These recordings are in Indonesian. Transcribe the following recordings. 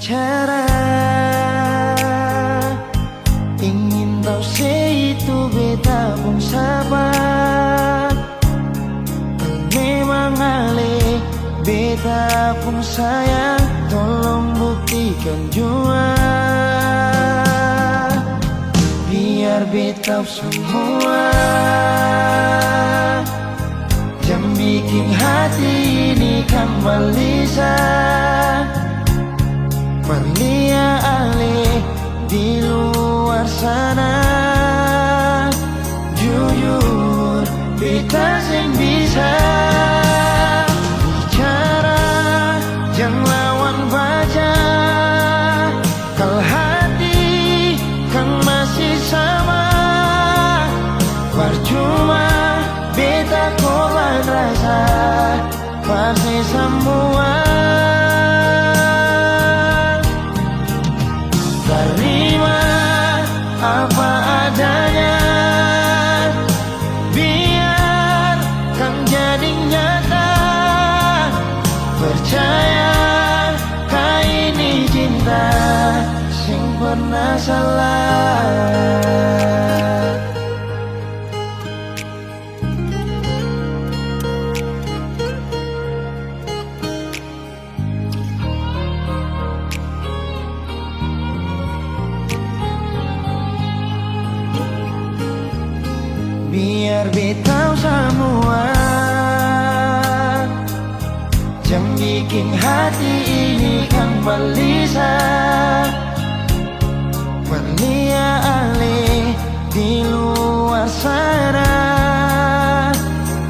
bicara, ingin tahu itu beta pun sabar. Memang ale beta pun sayang, tolong buktikan jua. Biar beta semua yang bikin hati ini kembali Perlia ale di luar sana. Jujur beta sing bisa bicara, jangan lawan baca. Kalau hati kan masih sama, percuma beta korban rasa pasti semua. Terima apa adanya, biar kan jadi nyata. Percaya kau ini cinta sing pernah salah. Biar beta semua yang bikin hati ini kembali Perlia ale di luar sana.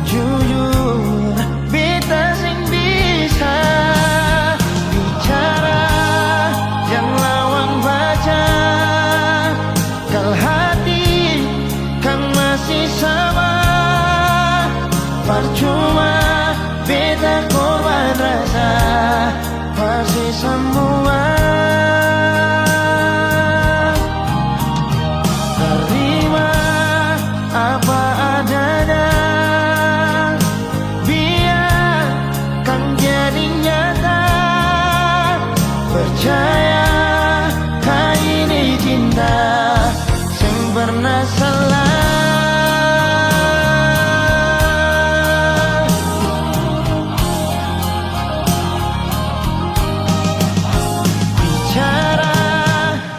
Jujur beta sing bisa bicara, yang lawan baca. Kalau hati kan masih sama, percuma beta korban rasa pasti semua. Terima apa adanya, biar kan jadi nyata. Percaya kau ini cinta sing pernah salah.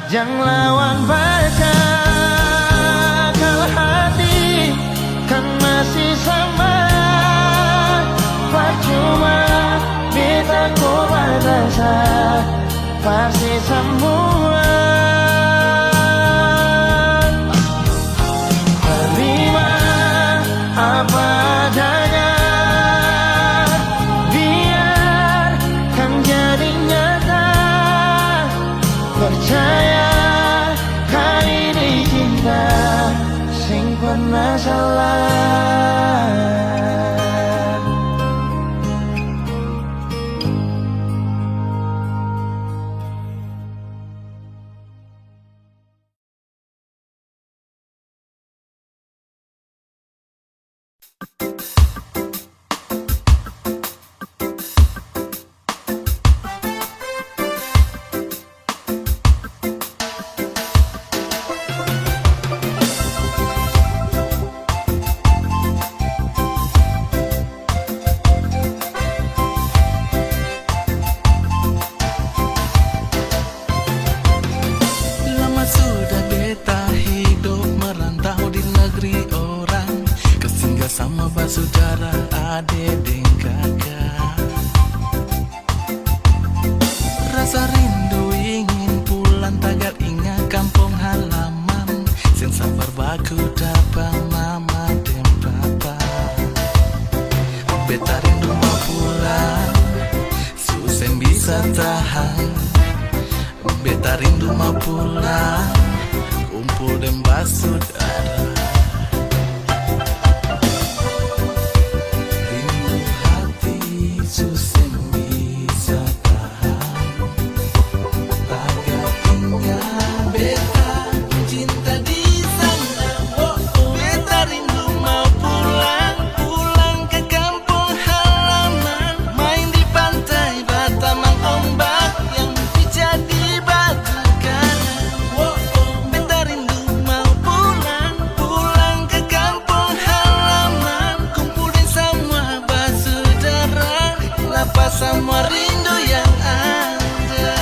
Jangan lawan baca, kalau hati kan masih sama. Percuma beta korban rasa pasti semua. Terima apa adanya, biar kan jadi nyata. Percaya kau ini cinta sing pernah salah. Sama saudara, adik dan kakak. Rasa rindu ingin pulang, tagar ingat kampung halaman. Sen sabar baku dapat mama dan papa. Beta rindu mau pulang, susen bisa tahan. Beta rindu mau pulang, kumpul dan basudara. Susen bisa tahan, tagar ingat beta cinta di sana. Beta rindu mau pulang, pulang ke kampung halaman. Main di pantai Batamang, ombak yang jadi semua rindu yang ada.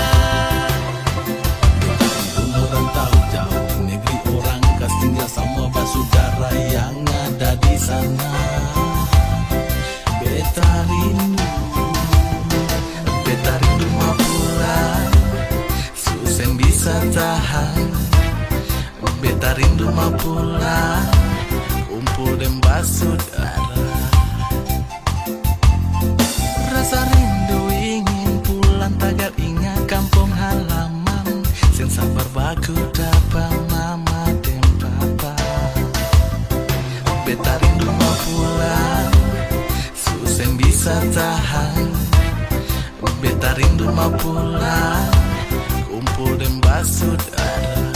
Merantau jauh di negeri orang, kas tinggal sama saudara yang ada di sana. Beta rindu mau pulang, susah bisa tahan. Beta rindu mau pulang, kumpul dan saudara. Rasa rindu ingin pulang, tagal ingat kampung halaman. Sen sabar baku dapat mama dan papa. Beta rindu mau pulang, susah bisa tahan. Beta rindu mau pulang, kumpul dan saudara.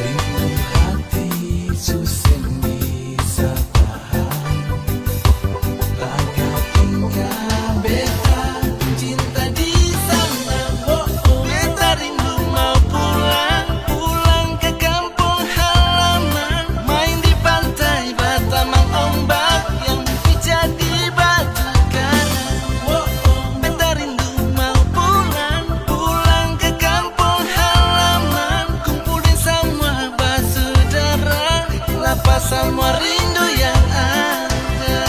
Rindu hati susah bisa tahan, tagal tinggal beta cinta di sana. Beta rindu mau pulang, pulang ke kampung halaman. Main di pantai Batamang, ombak yang pijat di batu karang. Beta rindu mau pulang, pulang ke kampung halaman. Kumpulin semua saudara, lapas semua rindu yang ada.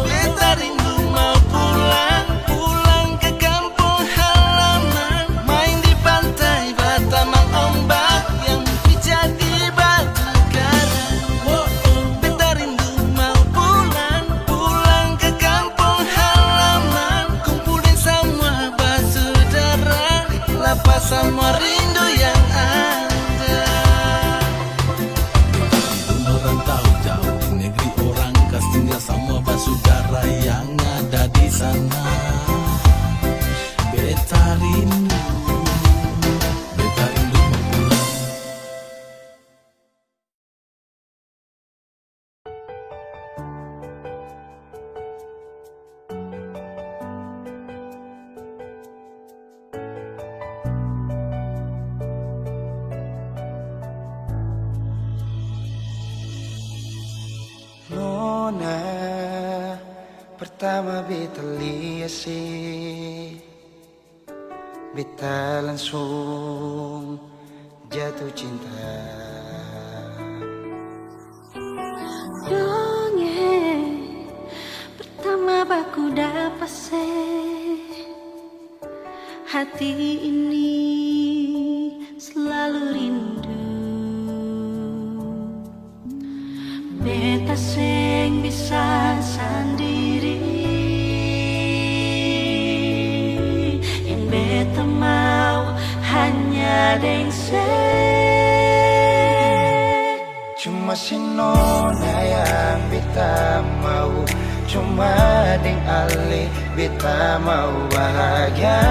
Beta rindu mau pulang, pulang ke kampung halaman. Main di pantai Batamang, ombak yang pijat di batu karang. Beta rindu mau pulang, pulang ke kampung halaman. Kumpulin semua saudara, lapas semua rindu yang ada. Merantau jauh di negeri orang, kas tinggal sama saudara yang ada di sana. Beta rindu mau pulang. Nona, pertama beta lihat sih, beta langsung jatuh cinta. Dongeng pertama baku dapat se, hati ini selalu rindu. Beta sing bisa sendiri, yang beta mau hanya deng se. Cuma si Nona yang beta mau, cuma deng Ale beta mau bahagia.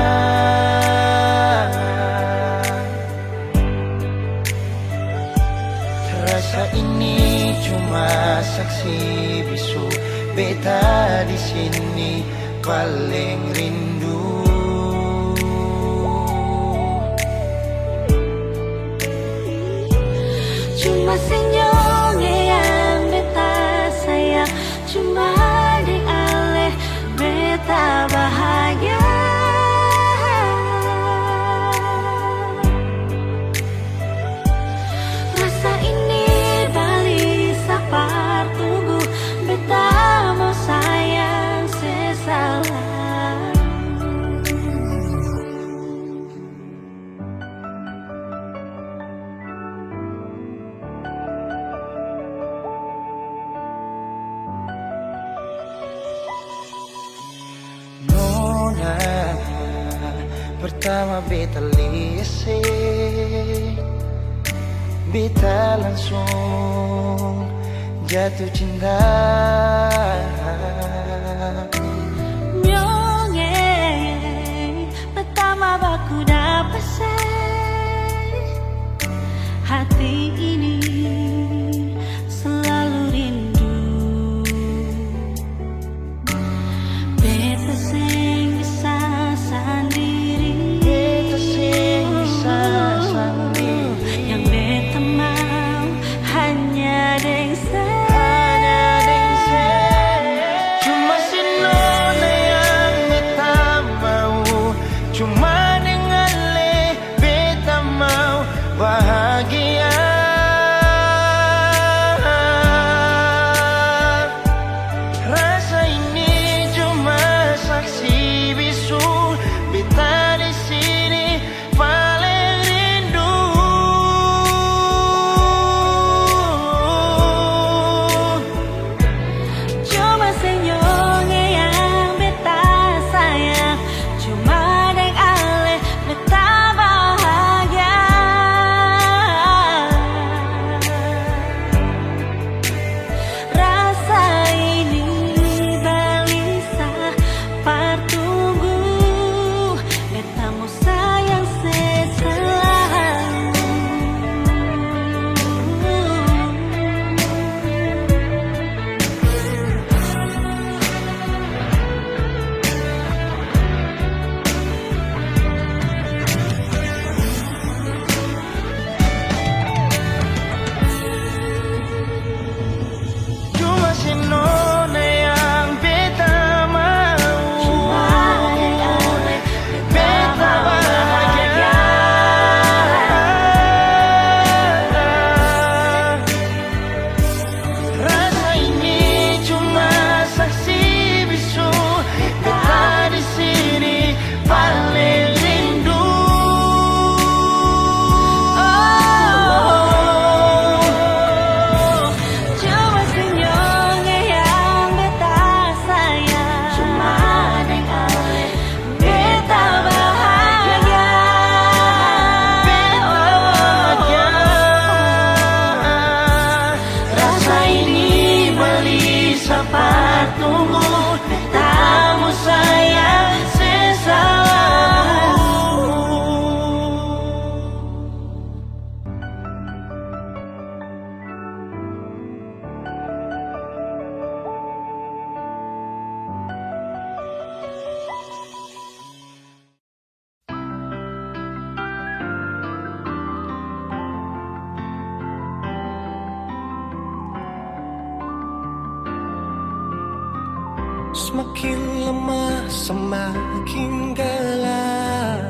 Rasa ini cuma saksi bisu, beta di sini paling rindu. Cuma senyumnya yang beta sayang, cuma di Ale beta bahagia. Rasa ini balik sapar tunggu, beta mau sayang sesalah. Nona, pertama beta lihat sih, beta langsung jatuh cinta. Nyongeng pertama baku dapat se, hati ini selalu rindu. Beta sing bisa sendiri, Beta sing bisa sendiri, yang beta mau hanya deng se. semakin lemah, semakin gelap.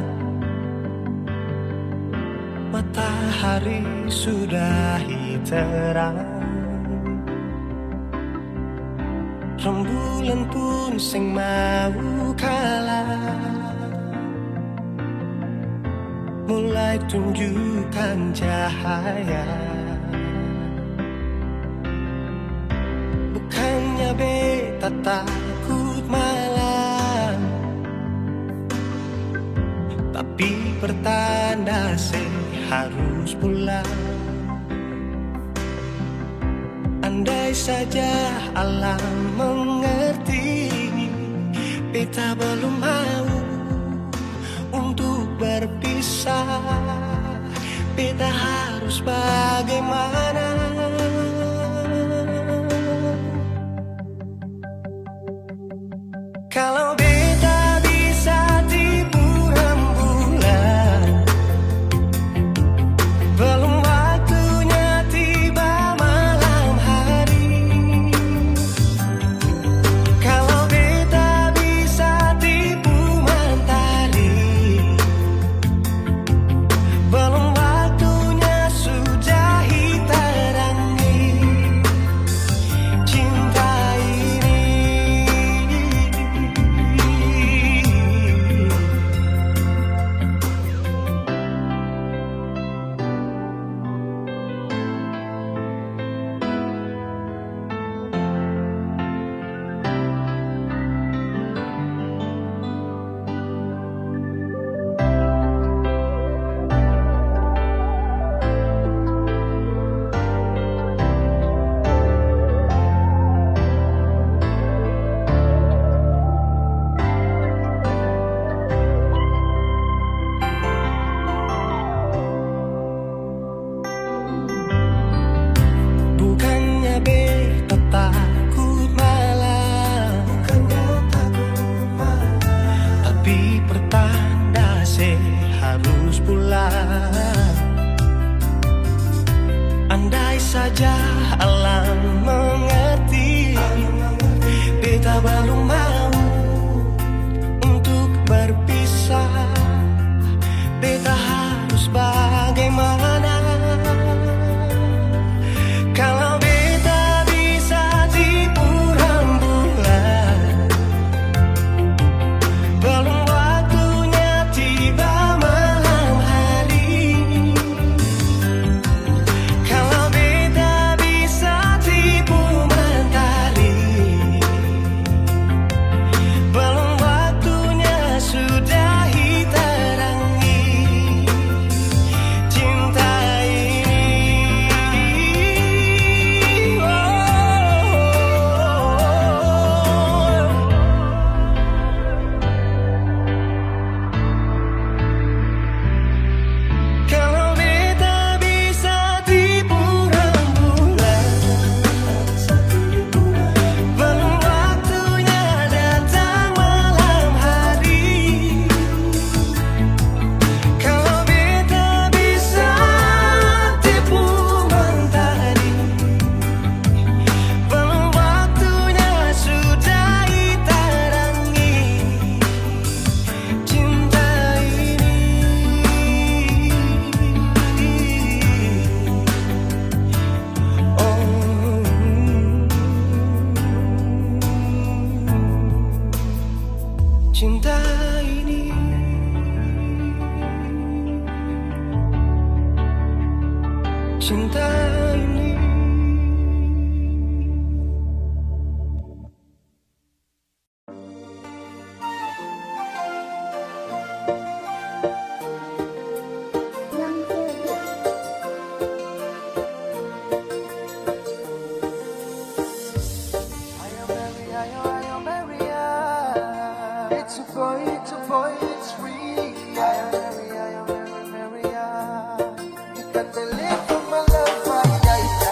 Matahari sudah terang, rembulan pun sing mau kalah, mulai tunjukkan cahaya. Bukannya beta takut malam, tapi pertanda harus pulang. Andai saja alam mengerti, beta belum mau untuk berpisah. Beta harus bagaimana? Kalau beta bisa tipu rembulan, belum waktunya tiba malam hari. Kalau beta bisa tipu mentari, belum waktunya sudah terangi cinta ini. Bukannya beta takut malam, tapi pertanda harus pulang. Andai saja alam mengerti, beta belum mau untuk berpisah. Beta harus bagaimana? Kalau beta bisa tipu rembulan, belum waktunya tiba malam hari. Kalau beta bisa tipu mentari, belum waktunya sudah terangi cinta ini. Kalau beta bisa tipu rembulan, belum waktunya datang malam hari. Kalau beta bisa tipu mentari, belum waktunya sudah terangi cinta ini. Oh, cinta ini, cinta ini. It's a boy, it's free. You can believe in my love, my life.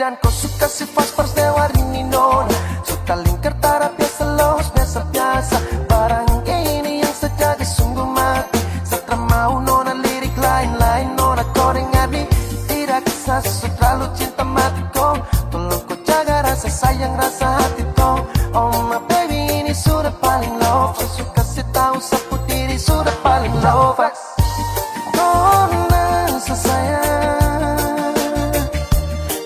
dan kau suka si fast dewarini nona. Suka lingkar tarap biasa los biasa-biasa. Barang ini yang sejaga sungguh mati. Setelah mau nona lirik lain-lain nona kau dengar nih. Tidak kisah terlalu cinta mati kau. Tolong kau jaga rasa sayang rasa hati kau. Oh my baby ini sudah paling love. Saya suka si tahu seput ini sudah paling love. Nona sayang,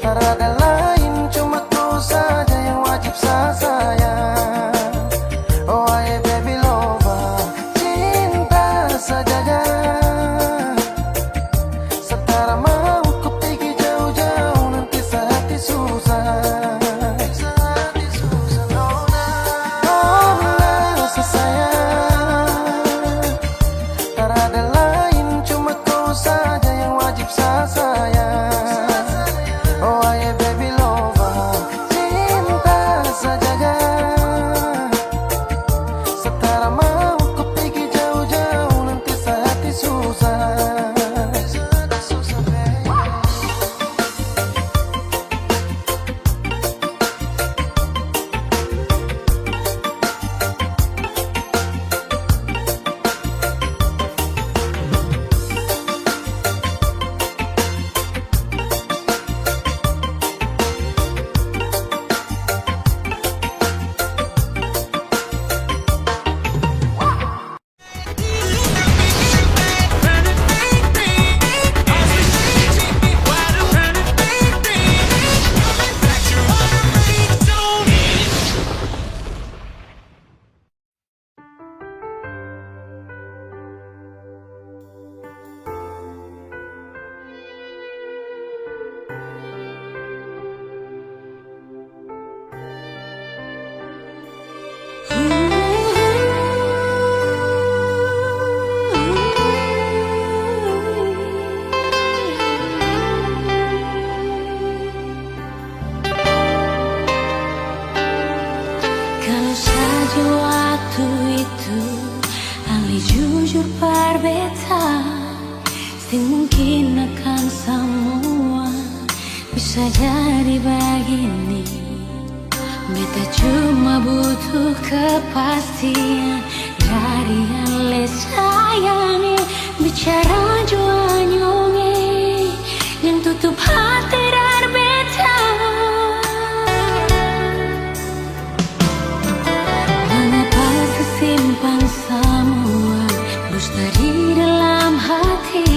tak ada lain cuma kau saja yang wajib saya sayang. Oh hey baby lover, cinta saja. Setara mau ku pergi jauh-jauh nanti sehati susah. Nona sayang, tak ada lain cuma kau saja yang wajib saya sayang. Oh hey baby lover, cinta saja. Setara mau ku pergi jauh-jauh nanti sehati susah. Kalau saja waktu itu Ali jujur berbeta, sing mungkin akan semua bisa jadi begini. Beta cuma butuh kepastian dari Ale sayangi. Bicara jua nyonge yang tutup hati dari beta. Mengapa simpan semua dusta di dalam hati,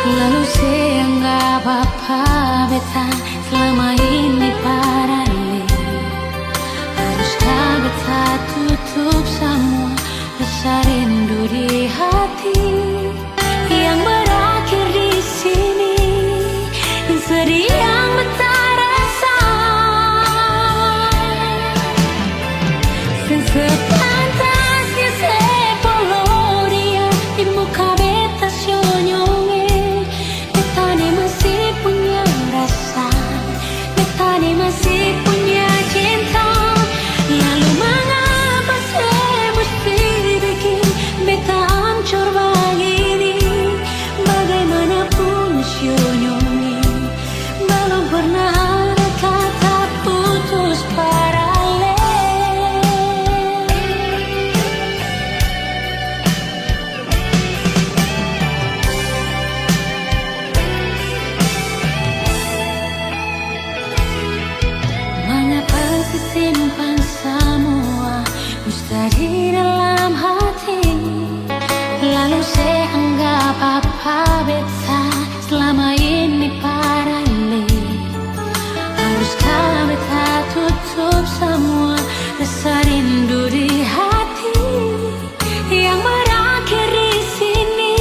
lalu seanggap apa beta selama ini paralel. Haruskah beta tutup semua rasa rindu di hati yang berakhir di sini dan sedih yang beta rasa. Sepantasnya sepuluh dia di muka beta senyonge. Beta ni masih punya rasa, beta ni masih punya cinta. Lalu mengapa saya mesti bikin beta hancur begini? Bagaimanapun senyonge belum pernah ada kata putus paralel. Mengapa simpan semua dusta di dalam hati, lalu saya anggap apa beta selama ini paralel. Haruskah beta tutup semua rasa rindu di hati yang berakhir di sini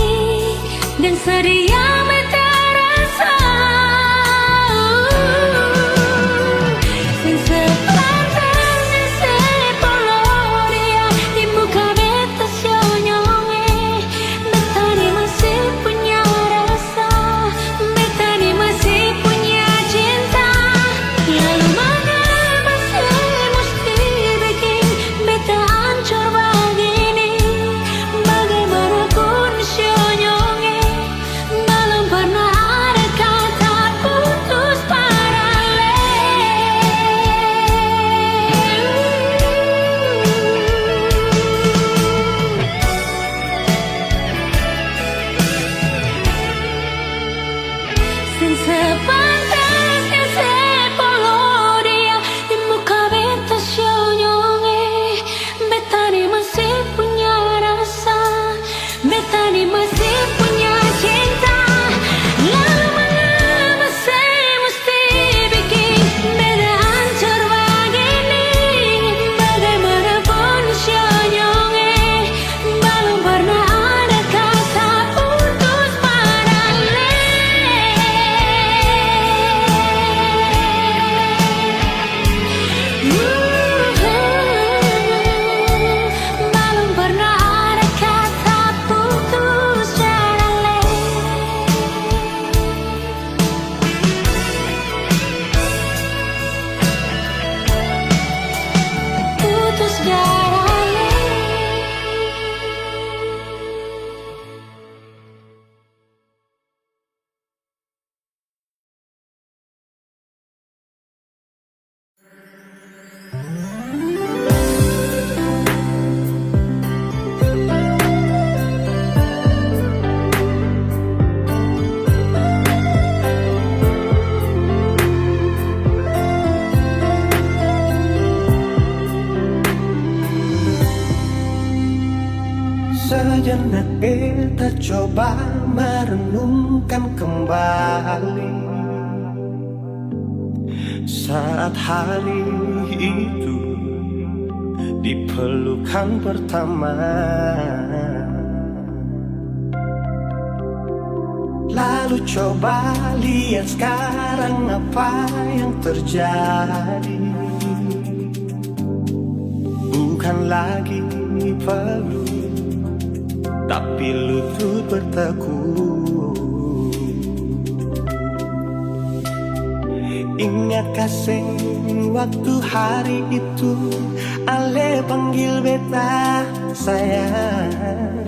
dan sedih yang beta rasa. Sepantasnya sepuluh dia di muka beta senyonge. Beta ni masih punya rasa, beta ni masih punya cinta. Lalu mengapa saya mesti bikin beta hancur begini? Bagaimanapun senyonge belum sejenak beta coba merenungkan kembali saat hari itu di pelukan pertama. Lalu coba lihat sekarang apa yang terjadi. Bukan lagi peluk, tapi lutut bertekuk. Ingat kasih waktu hari itu Ale panggil beta sayang.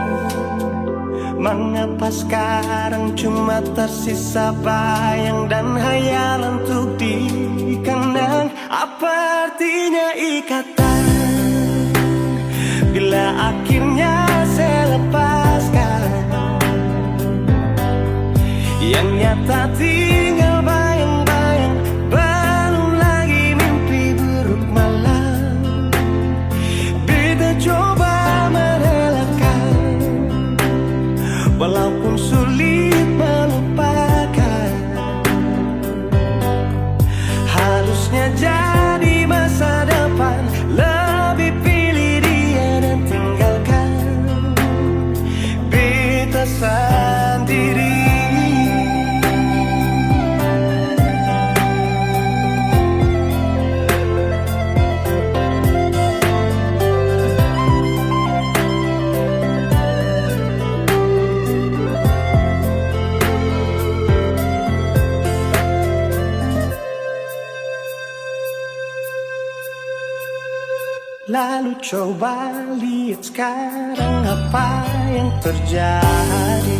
Mengapa sekarang cuma tersisa bayang dan hayalan untuk dikenang? Apa artinya ikatan bila akhirnya saya lepaskan? Yang nyata tinggal bayang-bayang, belum lagi mimpi buruk malam. Beta coba merelakan, walaupun sulit melupakan. Harusnya jadi masa depan, lebih pilih dia dan tinggalkan beta sendiri. Lalu coba lihat sekarang apa yang terjadi.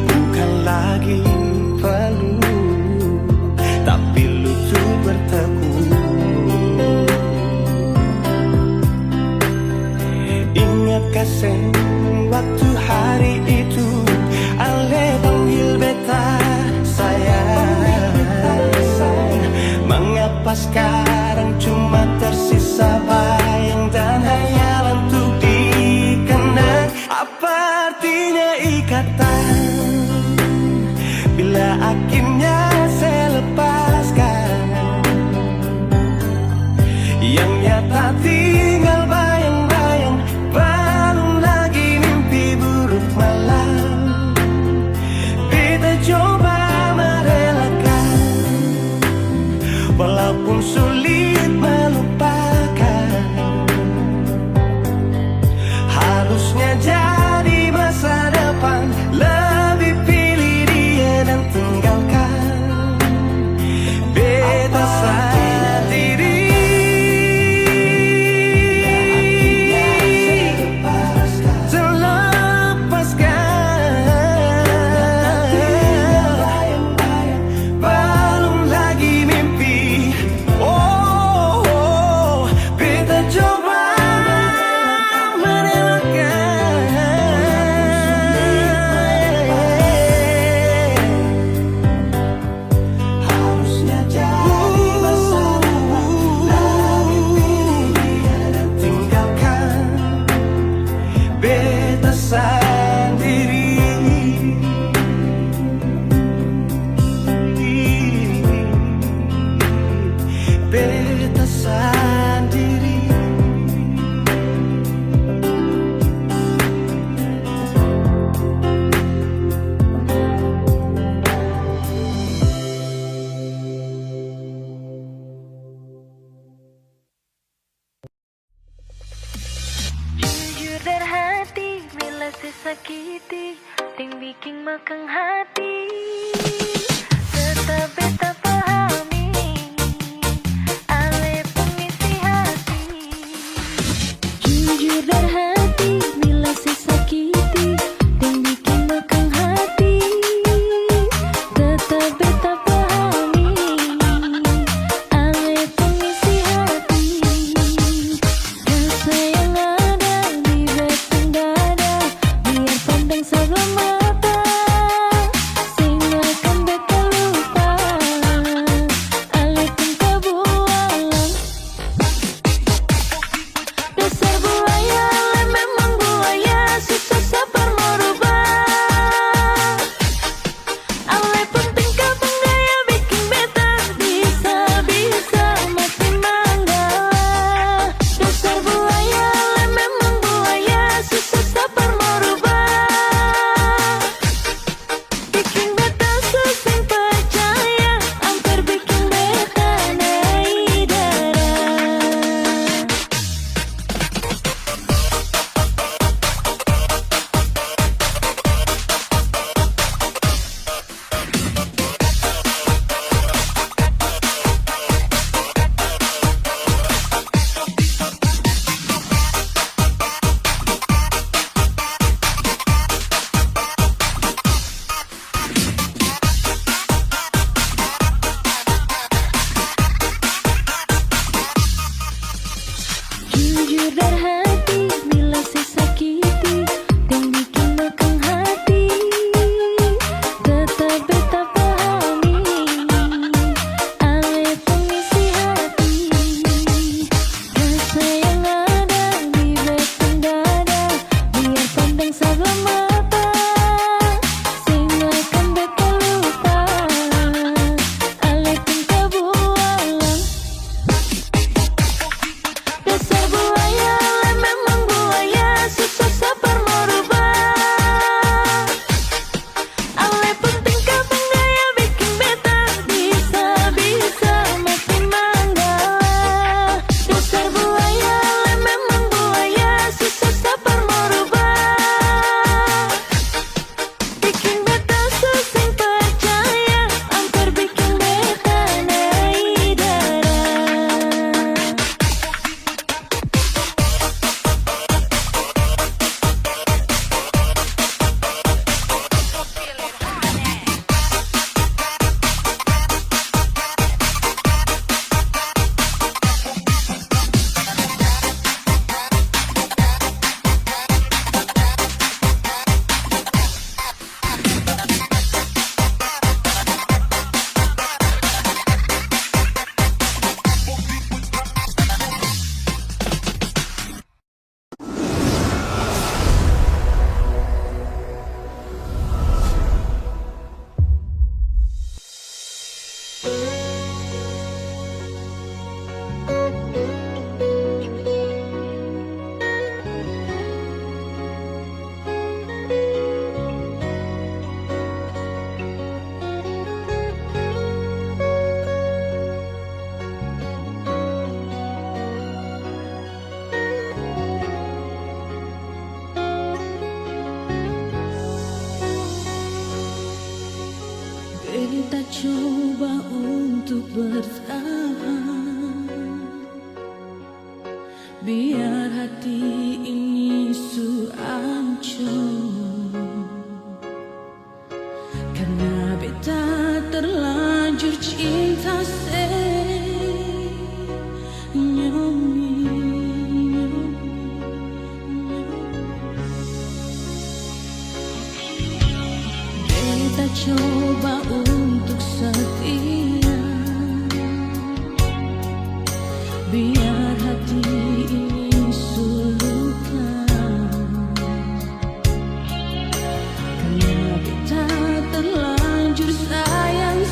Bukan lagi peluk, tapi lutut bertekuk. Ingat kasih waktu hari itu Ale panggil beta sayang. Mengapa sekarang cuma tersisa bayang dan hayalan untuk dikenang? Apa artinya ikatan bila akhirnya saya lepaskan? Yang nyata tinggal bayang-bayang, belum lagi mimpi buruk malam. Beta coba merelakan, walaupun sulit melupakan. Harusnya jadi masa depan, lebih pilih dia dan tinggalkan beta sendiri. Belum lagi mimpi. Oh, beta coba sakiti, ting bikin makang hati. Tetap beta pahami, ale pengisi hati. Jujur dan hati, bila sesakiti, ting bikin makang hati. Tetap beta pahami, ale pengisi hati. Rasa yang ada di batang dada, biar pandang sebelah mata, sing akan beta lupa. coba untuk bertahan, biar hati ini ancur, karena beta terlanjur cinta beta coba untuk setia, biar hati ini sulukan, karena beta terlanjur sayang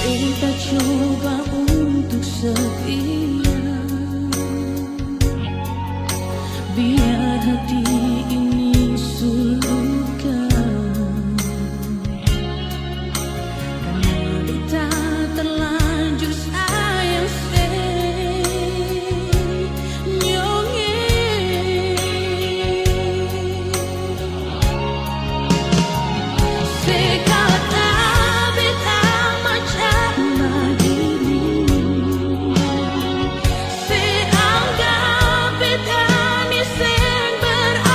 Beta coba untuk setia, biar hati ini sulukan, karena beta terlanjur sayang seanggap beta ni sen berarti.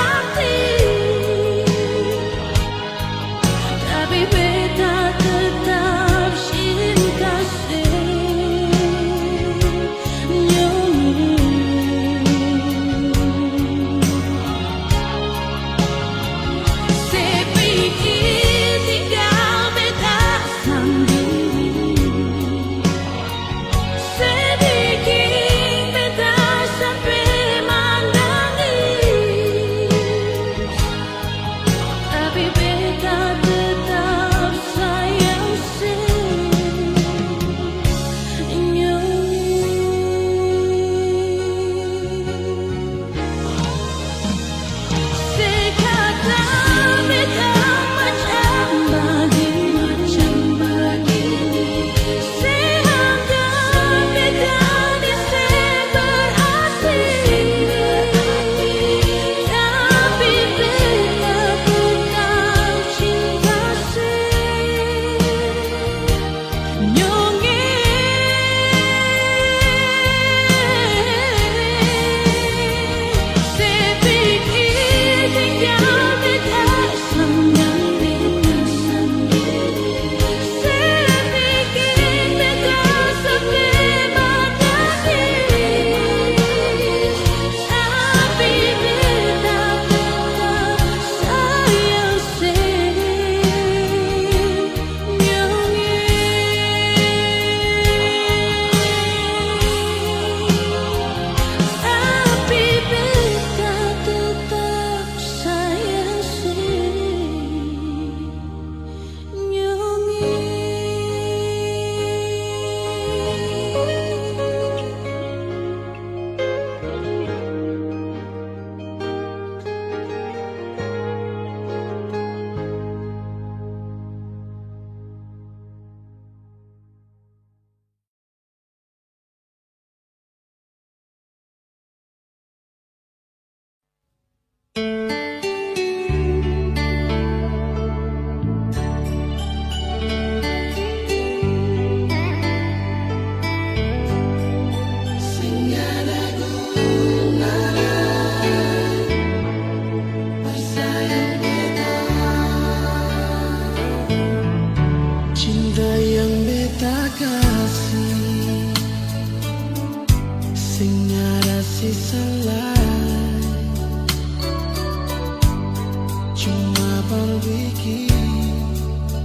bikin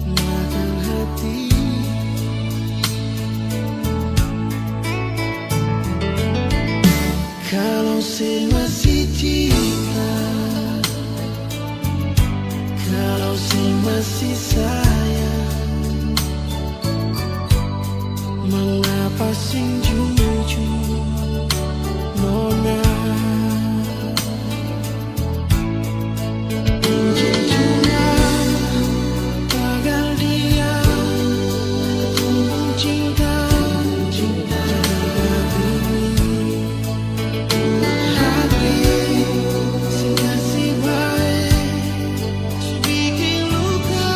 makan hati. Kalau saya masih cinta, kalau saya masih sayang, mengapa sing jujur nona? Jujurnya gagal diam, tumbang cinta hati sing kasih baik bikin luka.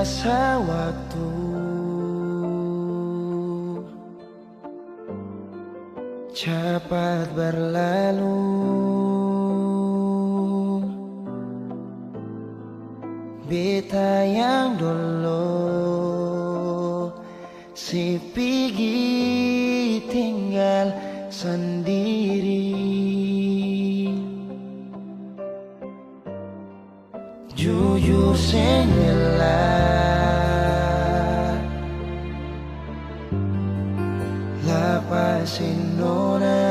terasa waktu cepat berlalu. Beta yang dulu si pergi tinggal sendiri. Jujur sendela lapasin nona,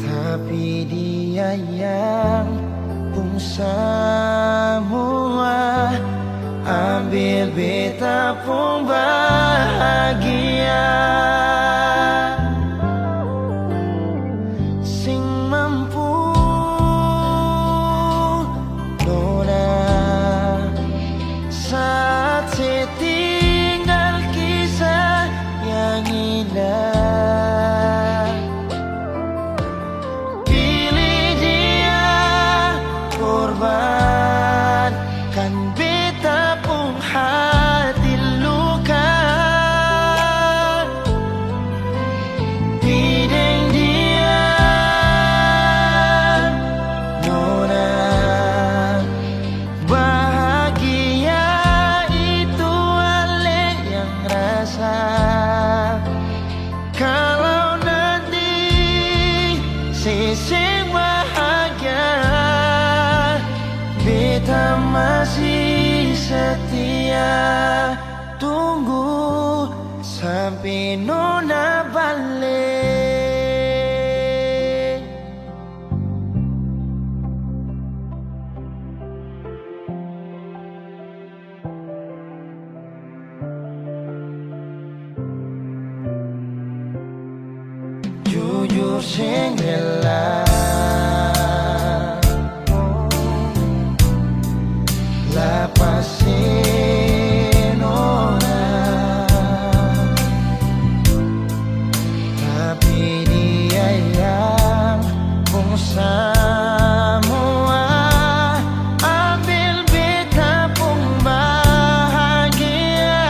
tapi dia yang pun semua ambil beta pun bahagia. Sing mampu nona saat setinggal kisah yang indah. Pilih dia korbankan beta pun hati luka. Bideng dia nona bahagia itu ale yang rasa. Kalau nanti seseng bahagia beta masih setia tunggu sampai nona balik. Jujur sendela lapasin orang, tapi dia yang pun semua ambil beta pun bahagia.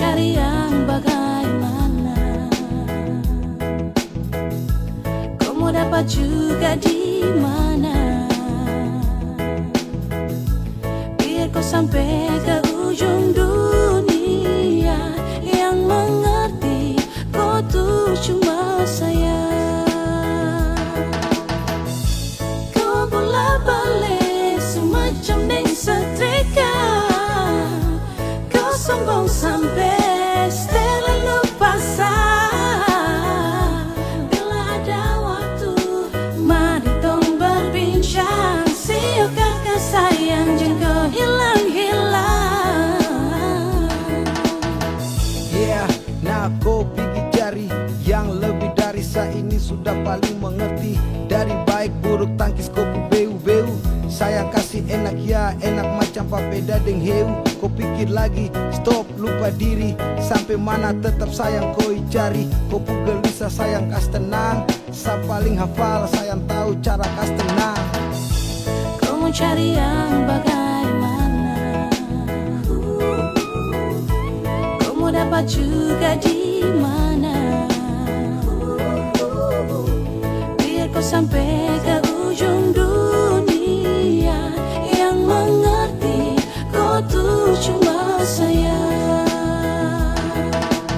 cari yang bagaimana, kau mau dapat juga di mana. Biar kau sampai ke ujung dunia, yang mengerti kau tuh cuma saya. Kau bola balik semacam deng setrika, kau sombong sampai setelah lupa sah. Bila ada waktu, mari tong berbincang. Siok kakak sayang, jangan kau hilang-hilang. Yeah, nah kau gigi jari yang lebih dari saya ini sudah paling mengerti. Dari baik buruk tangkis kau beu-beu, saya kasih enak ya enak macam papeda deng heu. Kau pikir lagi, stop lupa diri, sampai mana tetap sayang kau cari. Kau gelisah sayang kas tenang, saya paling hafal sayang tahu cara kas tenang. Kau mau cari yang bagaimana, kau mau dapat juga di mana. Biar kau sampai ke ujung dunia, yang mengerti kau tuh cuma saya.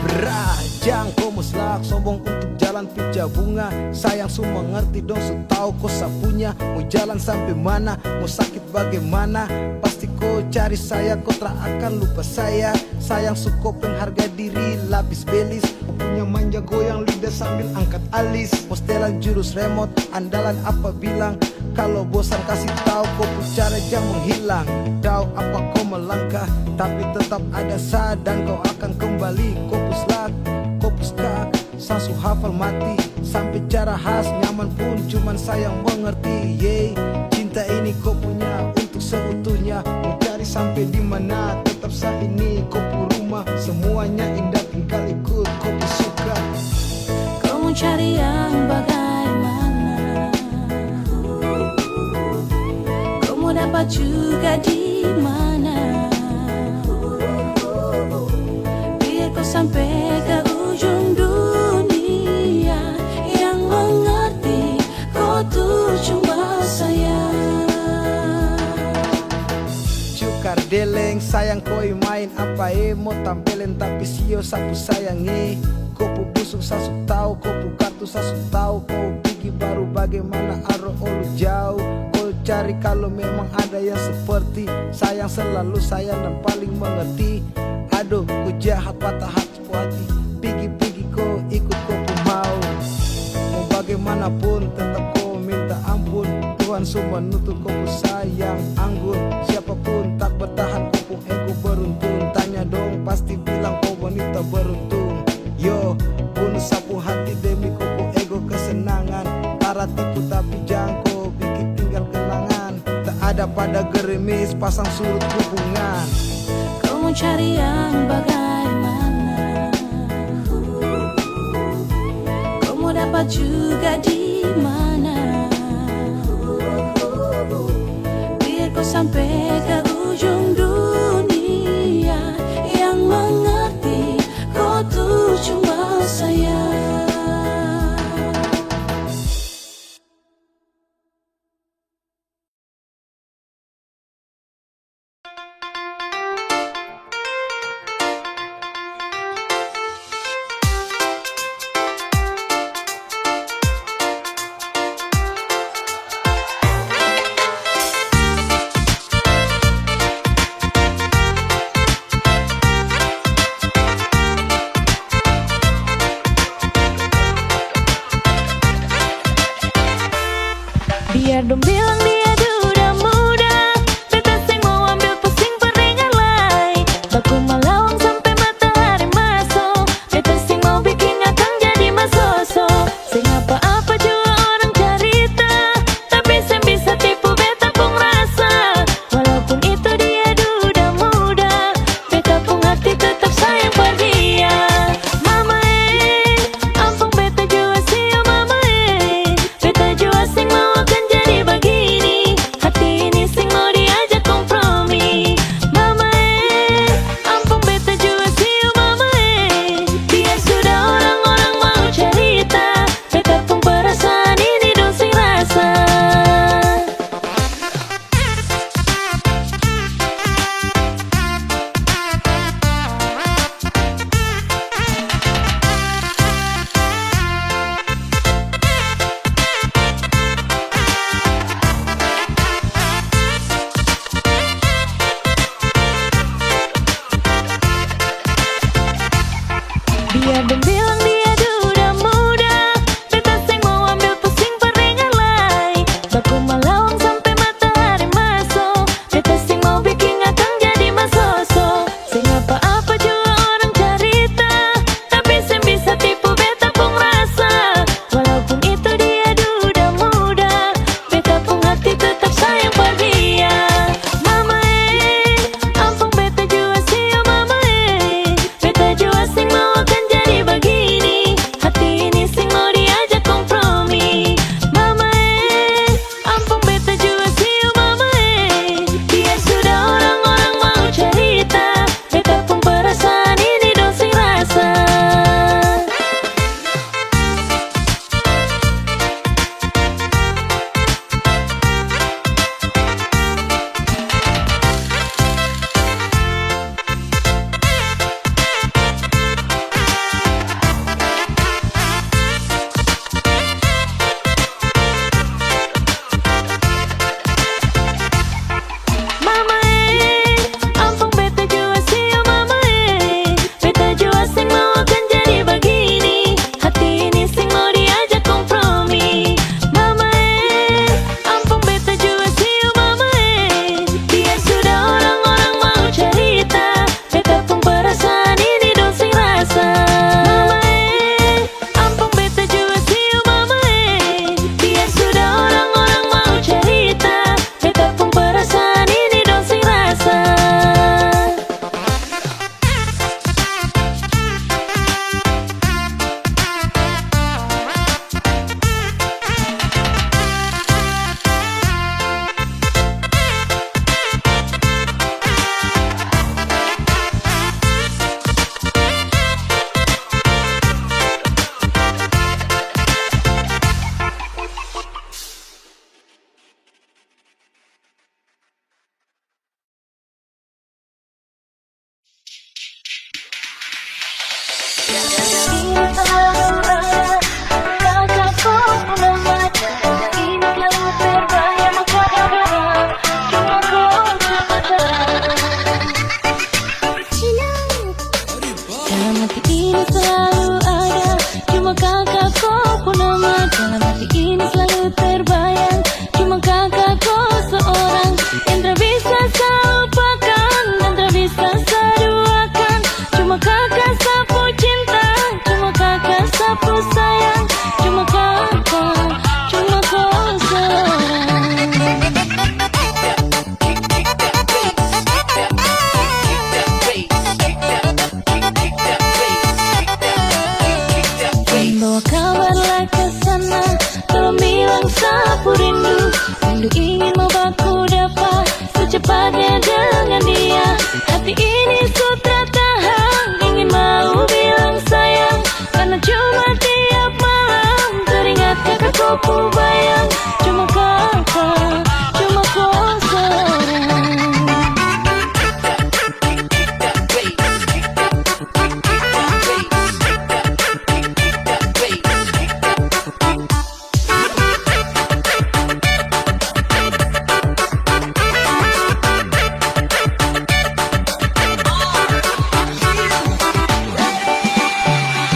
Berajang kau muslak sombong untuk jalan pija bunga. Sayang su mengerti dong su tahu kau sapunya. Mau jalan sampai mana, mau sakit bagaimana, pasti kau cari saya, kau tak akan lupa saya. Sayang su kau pengharga diri lapis belis, kau punya manja goyang lidah sambil angkat alis. Mau setelan jurus remote andalan apa bilang, kalau bosan kasih tahu kau pun cara jangan menghilang. Tahu apa kau melangkah, tapi tetap ada saya dan kau akan kembali. Kau puslak, kau puskak, sasu hafal mati, sampai cara khas nyaman pun cuman sayang mengerti. Yeay, cinta ini kau punya untuk seutuhnya. Mau cari sampai di mana, tetap saya ini kau pu rumah. Semuanya indah tinggal ikut kau pu suka. Kau mau cari yang bagaimana, kau mau dapat juga di mana. Biar kau sampai ke ujung dunia, yang mengerti kau tuh cuma saya. Cukar deleng sayang koi main apa mau tampilin tapi sio sapu sayangi. Kau pu busuk sasu tahu, kau pu kartu sasu tahu, kau gigi baru bagaimana aro olu jauh. Kau cari kalau memang ada yang seperti sayang selalu sayang dan paling mengerti. Aduh ku jahat patah hati puati, pigi-pigi kau ikut kau pu mau. Mau bagaimanapun tetap kau minta ampun. Tuhan semua nutup kau pu sayang anggun. Siapapun tak bertahan kau pu ego beruntung. Tanya dong pasti bilang kau wanita beruntung. Yo, bunuh sapu hati demi kau pu ego kesenangan. Para tipu tapi jangan kau bikin tinggal kenangan. Tak ada pada gerimis pasang surut hubungan. Kau mau cari yang bagaimana, kau mau dapat juga di mana. Biar kau sampai ke ujung dunia, yang mengerti kau tuh cuma saya. Biar dong bilang dia duda muda, beta sing mau ambil pusing peringan lai. Baku malawang sampai matahari masuk, beta sing mau bikin akang jadi masoso. Sing apa-apa juga orang cerita, tapi sing bisa tipu beta pun rasa. Walaupun itu dia duda muda, beta pun hati tetap sayang per dia. Mama ampun beta jua sih mama beta jua sing mau akan jadi begini. sapu rindu. Rindu ingin mau baku dapat secepatnya dengan dia. Hati ini sutra tahan, ingin mau bilang sayang, karena cuma tiap malam teringat kakakku bayang. Cuma kakak, cuma kau seorang.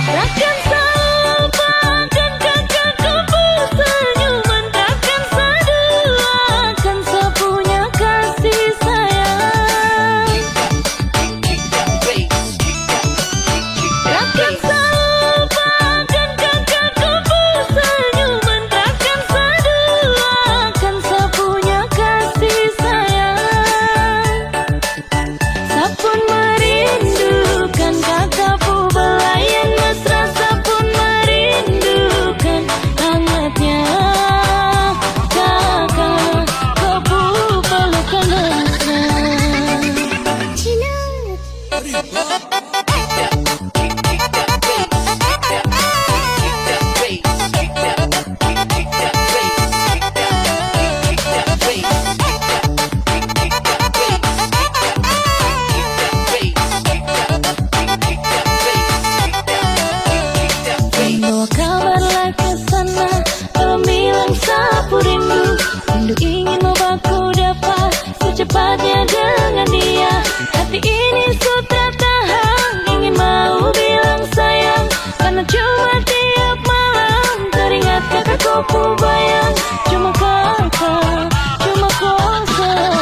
Takkan salupakan kakakku senyuman, takkan seduakan sepunya kasih sayang. Takkan salupakan kakakku senyuman, takkan seduakan sepunya kasih sayang. Sapun merindukan kakakku belayan mesra, sapun merindukan hangatnya kakak kopu pelukan mesra. Bawa kabarlah ke sana, tolong bilang sapu rindu. Rindu ingin mau baku dapat secepatnya dengan dia. Hati ini sutra tahan, ingin mau bilang sayang, karena cuma tiap malam teringat kakakku bayang. Cuma kakak, cuma kau seorang.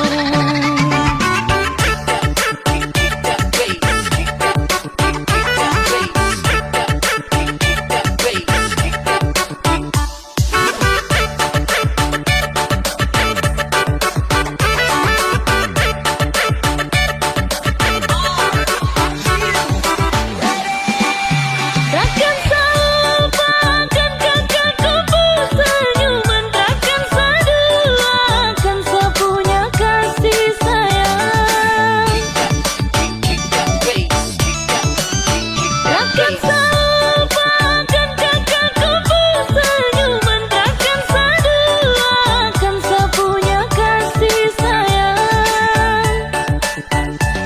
Takkan salupakan kakakku senyuman, takkan seduakan sepunya kasih sayang. Takkan salupakan kakakku senyuman, takkan seduakan sepunya kasih sayang.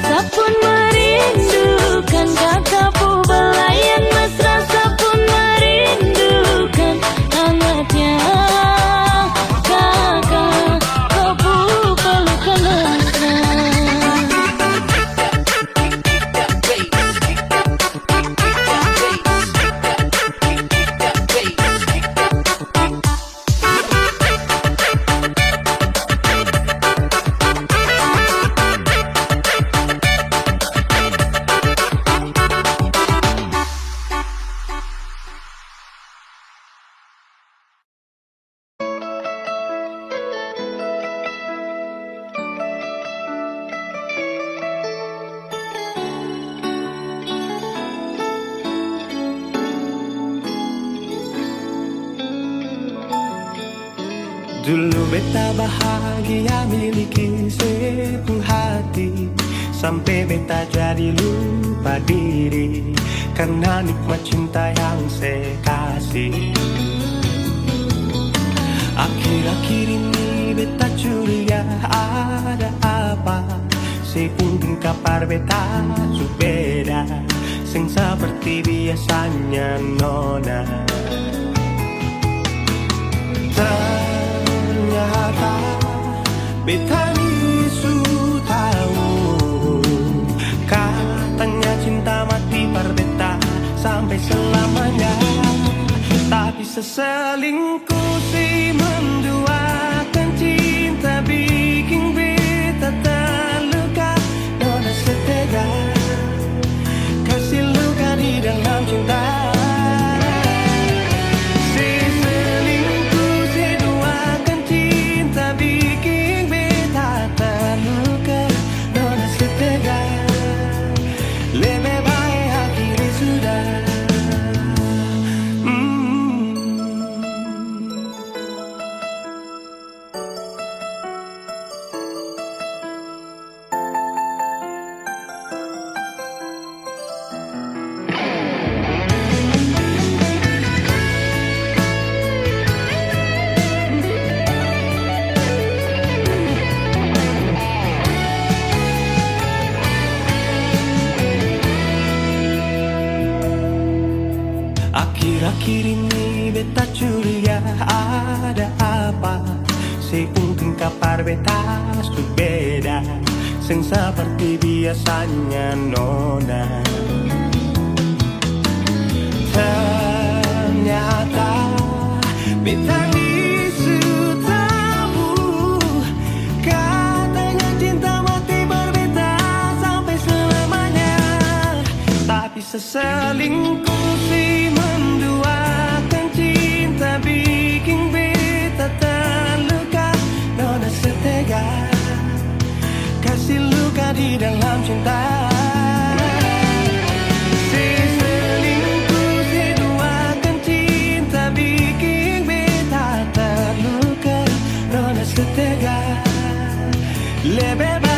Sapun merindukan kakakku belayan mesra, sapun merindukan hangatnya kakak kopu pelukan mesra. Dulu beta bahagia miliki sepenuh hati, sampai beta jadi lupa diri karena nikmat cinta yang saya kasih. Akhir-akhir ini beta curiga ada apa, saya pun kabar beta su beda, sing seperti biasanya nona. Ternyata beta ni su tahu, katanya cinta mati par beta sampai selamanya. Tapi seselingkuh si menduakan cinta bikin beta terluka. Nona setega kasih luka di dalam cinta. si untung kapar betas tuh beda sing seperti biasanya nona. Ternyata beta isu tahu katanya cinta mati berbeda sampai selamanya, tapi seselingkuh si menduakan cinta bikin beta terluka. Nona setega kasih luka di dalam cinta. Si selingkuh si duakan cinta bikin beta terluka. Nona setega lebih